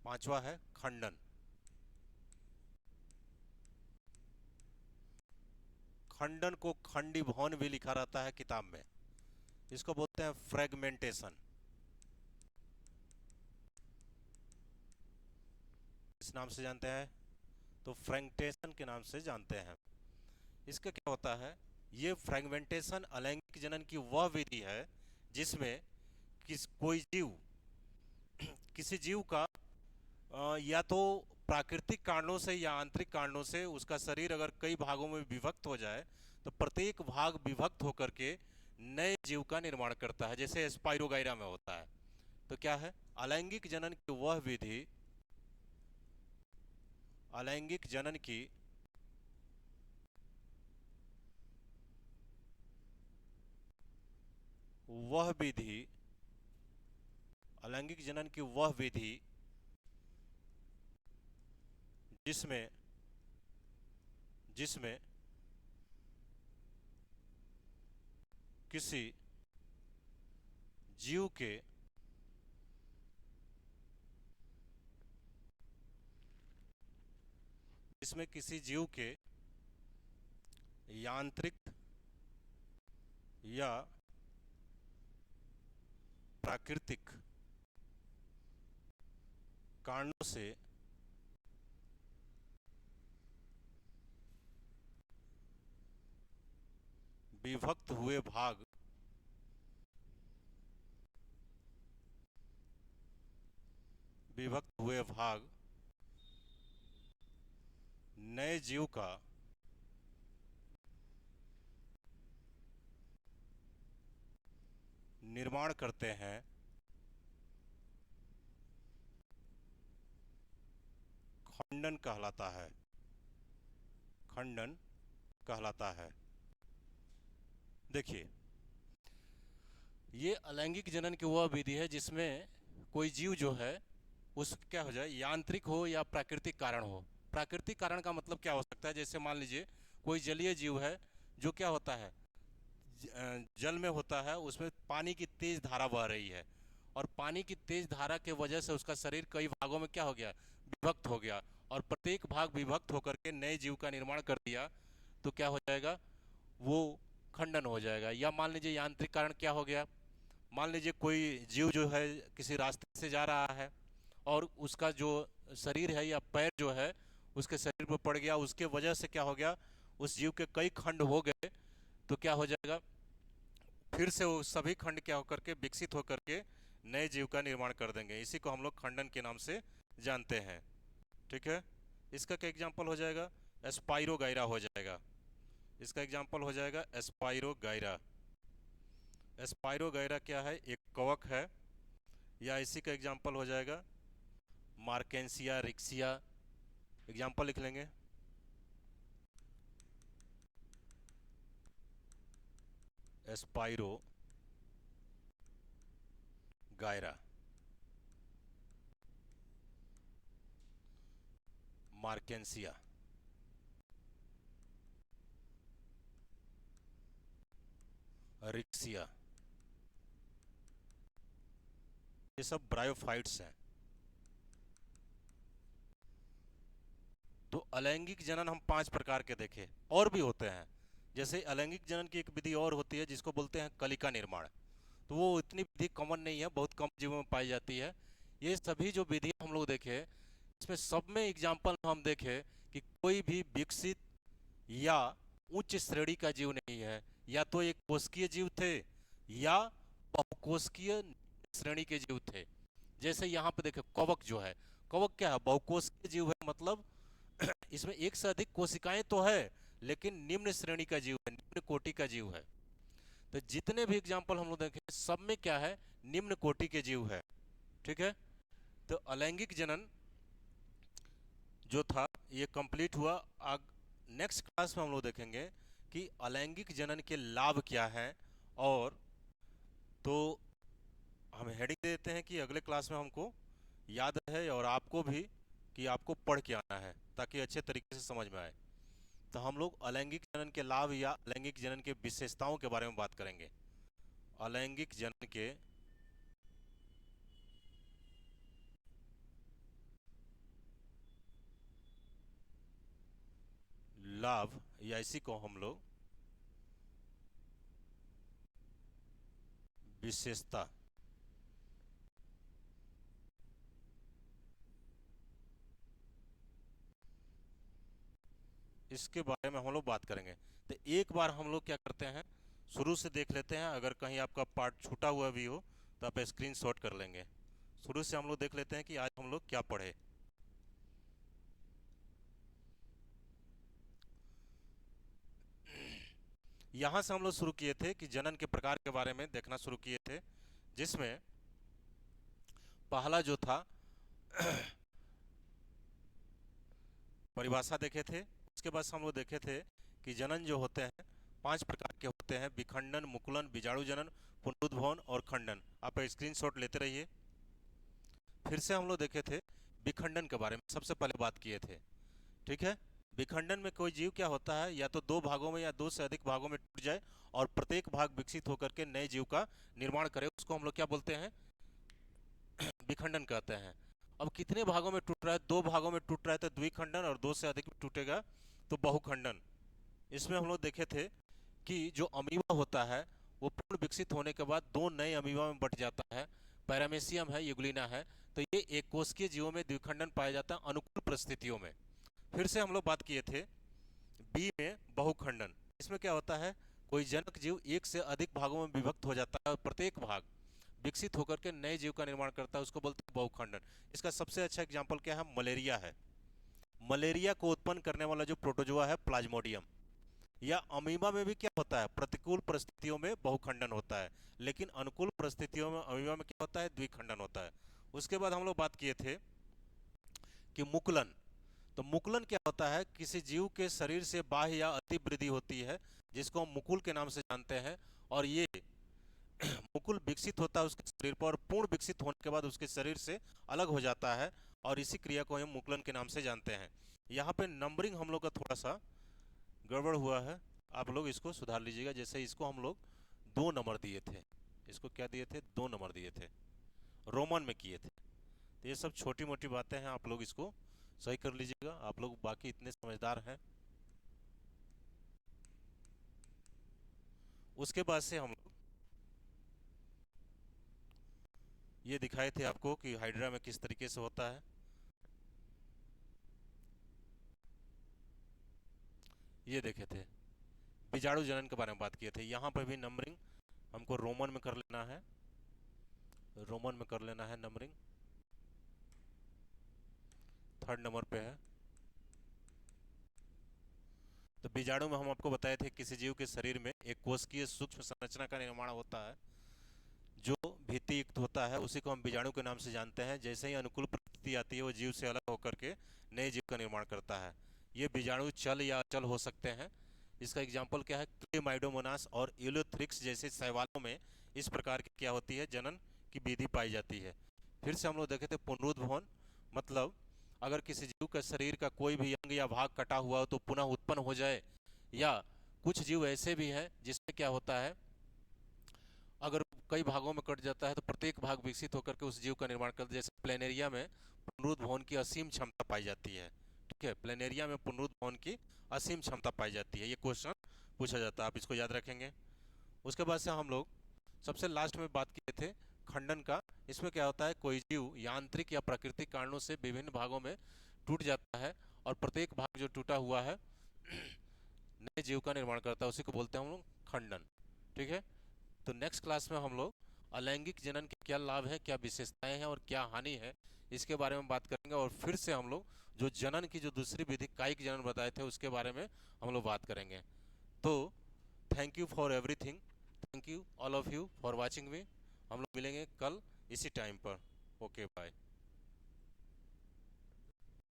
[SPEAKER 1] 5वां है खंडन। खंडन को खंडी भवन भी लिखा रहता है किताब में। इसको बोलते हैं फ्रेगमेंटेशन। इस नाम से जानते हैं, तो फ्रेगमेंटेशन के नाम से जानते हैं। इसका क्या होता है, ये फ्रेगमेंटेशन अलैंगिक जनन की वह विधि है जिसमें कोई जीव किसी जीव का या तो प्राकृतिक कारणों से या आंतरिक कारणों से उसका शरीर अगर कई भागों में विभक्त हो जाए तो प्रत्येक भाग विभक्त होकर के नए जीव का निर्माण करता है, जैसे स्पाइरोगाइरा में होता है। तो क्या है, अलैंगिक जनन की वह विधि, अलैंगिक जनन की वह विधि, अलैंगिक जनन की वह विधि जिसमें जिसमें किसी जीव के जिसमें किसी जीव के यांत्रिक या प्राकृतिक कारणों से विभक्त हुए भाग विभक्त हुए भाग नए जीव का निर्माण करते हैं, खंडन कहलाता है। खंडन कहलाता है। देखिए, ये अलैंगिक जनन की वह विधि है जिसमें कोई जीव जो है उस क्या हो जाए, यांत्रिक हो या प्राकृतिक कारण हो। प्राकृतिक कारण का मतलब क्या हो सकता है, जैसे मान लीजिए कोई जलीय जीव है जो क्या होता है, जल में होता है, उसमें पानी की तेज धारा बह रही है, और पानी की तेज धारा के वजह से उसका शरीर कई भागों में क्या हो गया, विभक्त हो गया, और प्रत्येक भाग विभक्त होकर के नए जीव का निर्माण कर दिया, तो क्या हो जाएगा, वो खंडन हो जाएगा। या मान लीजिए यांत्रिक कारण क्या हो गया, मान लीजिए कोई जीव जो है किसी रास्ते से जा रहा है, और उसका जो शरीर है या पैर जो है उसके शरीर पर पड़ गया, उसके वजह से क्या हो गया, उस जीव के कई खंड हो गए, तो क्या हो जाएगा, फिर से वो सभी खंड क्या होकर के विकसित होकर के नए जीव का निर्माण कर देंगे। इसी को हम लोग खंडन के नाम से जानते हैं। ठीक है, इसका क्या एग्जाम्पल हो जाएगा, एस्पाइरोगाइरा हो जाएगा। इसका एग्जाम्पल हो जाएगा एस्पाइरोगाइरा। एस्पाइरोगाइरा क्या है, एक कवक है। या इसी का एग्जाम्पल हो जाएगा मार्केंसिया रिक्सिया। एग्जाम्पल लिख लेंगे, एस्पाइरो गायरा, मार्केंसिया, रिक्सिया, ये सब ब्रायोफाइट्स हैं। तो अलैंगिक जनन हम 5 प्रकार के देखे, और भी होते हैं। जैसे अलैंगिक जनन की एक विधि और होती है जिसको बोलते हैं कलिका निर्माण। तो वो इतनी विधि कॉमन नहीं है, बहुत कम जीवों में पाई जाती है। ये सभी जो विधि हम लोग देखे, इसमें सब में एग्जाम्पल हम देखे कि कोई भी विकसित या उच्च श्रेणी का जीव नहीं है, या तो एक कोशिकीय जीव थे या बहुकोशिकीय श्रेणी के जीव थे। जैसे यहाँ पे देखे कवक जो है, कवक क्या है, बहुकोशिकीय जीव है, मतलब इसमें एक से अधिक कोशिकाएं तो है, लेकिन निम्न श्रेणी का जीव है, निम्न कोटि का जीव है। तो जितने भी एग्जाम्पल हम लोग देखे सब में क्या है, निम्न कोटि के जीव है। ठीक है, तो अलैंगिक जनन जो था ये कंप्लीट हुआ। नेक्स्ट क्लास में हम लोग देखेंगे कि अलैंगिक जनन के लाभ क्या हैं, और तो हम हेडिंग देते हैं कि अगले क्लास में हमको याद है और आपको भी कि आपको पढ़ के आना है ताकि अच्छे तरीके से समझ में आए। तो हम लोग अलैंगिक जनन के लाभ या अलैंगिक जनन के विशेषताओं के बारे में बात करेंगे। अलैंगिक जनन के लाभ या इसी को हम लोग विशेषता, इसके बारे में हम लोग बात करेंगे। तो एक बार हम लोग क्या करते हैं, शुरू से देख लेते हैं। अगर कहीं आपका पार्ट छूटा हुआ भी हो तो आप स्क्रीनशॉट कर लेंगे। शुरू से हम लोग देख लेते हैं कि आज हम लोग क्या पढ़े। यहाँ से हम लोग शुरू किए थे कि जनन के प्रकार के बारे में देखना शुरू किए थे, जिसमें पहला जो था परिभाषा देखे थे। उसके बाद हम लोग देखे थे कि जनन जो होते हैं 5 प्रकार के होते हैं, विखंडन, मुकुलन, बीजाणु जनन, पुनरुद्भवन और खंडन। आप स्क्रीनशॉट लेते रहिए। फिर से हम लोग देखे थे विखंडन के बारे में, सबसे पहले बात किए थे। ठीक है, विखंडन में कोई जीव क्या होता है, या तो 2 भागों में या 2 से अधिक भागों में टूट जाए और प्रत्येक भाग विकसित होकर के नए जीव का निर्माण करे, उसको हम लोग क्या बोलते हैं, विखंडन कहते हैं। अब कितने भागों में टूट रहा है, 2 भागों में टूट रहा है तो द्विखंडन, और 2 से अधिक में टूटेगा तो बहुखंडन। इसमें हम लोग देखे थे कि जो अमीबा होता है वो पूर्ण विकसित होने के बाद 2 नए अमीबा में बट जाता है, पैरामेसियम है, यूग्लिना है। तो ये एक कोशिकीय जीवों में द्विखंडन पाया जाता है अनुकूल परिस्थितियों में। फिर से हम लोग बात किए थे बी में बहुखंडन। इसमें क्या होता है, कोई जनक जीव एक से अधिक भागों में विभक्त हो जाता है और प्रत्येक भाग विकसित होकर के नए जीव का निर्माण करता है, उसको बोलते हैं बहुखंडन। इसका सबसे अच्छा एग्जाम्पल क्या है, मलेरिया है। मलेरिया को उत्पन्न करने वाला जो प्रोटोजोआ है प्लाज्मोडियम। या अमीबा में भी क्या होता है, प्रतिकूल परिस्थितियों में बहुखंडन होता है, लेकिन अनुकूल परिस्थितियों में अमीबा में क्या होता है, द्विखंडन होता है। उसके बाद हम लोग बात किए थे कि मुकुलन। तो मुकुलन क्या होता है, किसी जीव के शरीर से बाह्य या अति वृद्धि होती है, जिसको हम मुकुल के नाम से जानते हैं। और ये मुकुल विकसित होता है उसके शरीर पर और पूर्ण विकसित होने के बाद उसके शरीर से अलग हो जाता है, और इसी क्रिया को हम मुकुलन के नाम से जानते हैं। यहाँ पे नंबरिंग हम लोग का थोड़ा सा गड़बड़ हुआ है, आप लोग इसको सुधार लीजिएगा। जैसे इसको हम लोग 2 नंबर दिए थे, इसको क्या दिए थे, 2 नंबर दिए थे, रोमन में किए थे। तो ये सब छोटी मोटी बातें हैं, आप लोग इसको सही कर लीजिएगा, आप लोग बाकी इतने समझदार हैं। उसके बाद से हम लोग ये दिखाए थे आपको कि हाइड्रा में किस तरीके से होता है। ये देखे थे बीजाणु जनन के बारे में बात किए थे। यहाँ पर भी नंबरिंग हमको रोमन में कर लेना है, रोमन में कर लेना है नंबरिंग। 3rd नंबर पे है। तो बीजाणु में हम आपको बताए थे किसी जीव के शरीर में एक कोशिकीय सूक्ष्म संरचना का निर्माण होता है जो भित्ति युक्त होता है, उसी को हम बीजाणु के नाम से जानते हैं। जैसे ही अनुकूल परिस्थिति आती है वो जीव से अलग होकर के नए जीव का निर्माण करता है। ये बीजाणु चल या अचल हो सकते हैं। इसका एग्जाम्पल क्या है, क्लेमाइडोमोनास और यूलोथ्रिक्स जैसे शैवालों में इस प्रकार की क्या होती है, जनन की विधि पाई जाती है। फिर से हम लोग देखे थे पुनरुद्भवन, मतलब अगर किसी जीव का शरीर का कोई भी अंग या भाग कटा हुआ हो तो पुनः उत्पन्न हो जाए, या कुछ जीव ऐसे भी हैं जिसमें क्या होता है, अगर कई भागों में कट जाता है तो प्रत्येक भाग विकसित होकर के उस जीव का निर्माण करता है। जैसे प्लेनेरिया में पुनरुद्भवन की असीम क्षमता पाई जाती है। ठीक है, प्लेनेरिया में पुनरुद्भवन की असीम क्षमता पाई जाती है। ये क्वेश्चन पूछा जाता है, आप इसको याद रखेंगे। उसके बाद से हम लोग सबसे लास्ट में बात किए थे खंडन का। इसमें क्या होता है, कोई जीव यांत्रिक या प्राकृतिक कारणों से विभिन्न भागों में टूट जाता है और प्रत्येक भाग जो टूटा हुआ है नए जीव का निर्माण करता है, उसी को बोलते हैं हम लोग खंडन। ठीक है, तो नेक्स्ट क्लास में हम लोग अलैंगिक जनन के क्या लाभ है, क्या विशेषताएं हैं और क्या हानि है, इसके बारे में बात करेंगे। और फिर से हम लोग जो जनन की जो दूसरी विधि कायिक जनन बताए थे उसके बारे में हम लोग बात करेंगे। तो thank you for everything, thank you all of you for watching me. हम लोग मिलेंगे कल इसी टाइम पर। Okay bye.